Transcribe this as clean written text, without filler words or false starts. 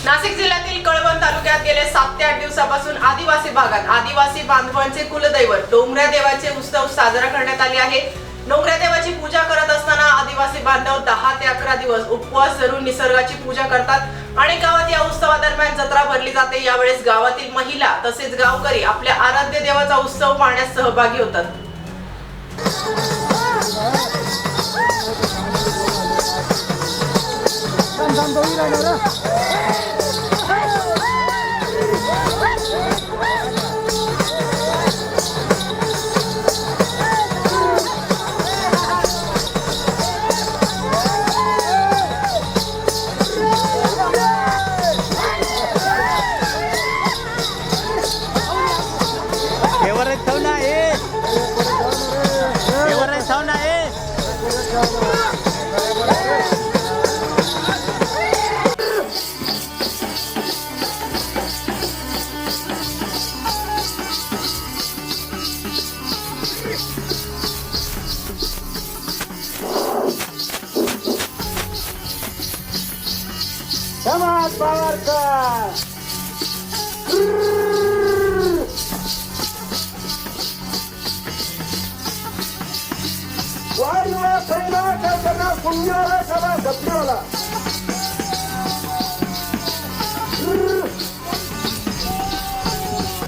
नाशिक जिल्ह्यातील कळवण तालुक्यात गेले 7 ते 8 दिवसापासून आदिवासी भागात आदिवासी बांधवांचे कुलदैवत डोंगऱ्या देवाचे उत्सव साजरा करण्यात आले आहे। डोंगऱ्या देवाची पूजा करत असताना आदिवासी बांधव 10 ते 11 दिवस उपवास धरून निसर्गाची पूजा करतात आणि गावात या उत्सवादरम्यान जत्रा भरली जाते। यावेळेस गावातील महिला तसेच गावकरी आपल्या आराध्य देवाचा उत्सव पाहण्यास सहभागी होतात। समाज पावरकर वारीला पहिला करताना पुण्याला सभा सत्याला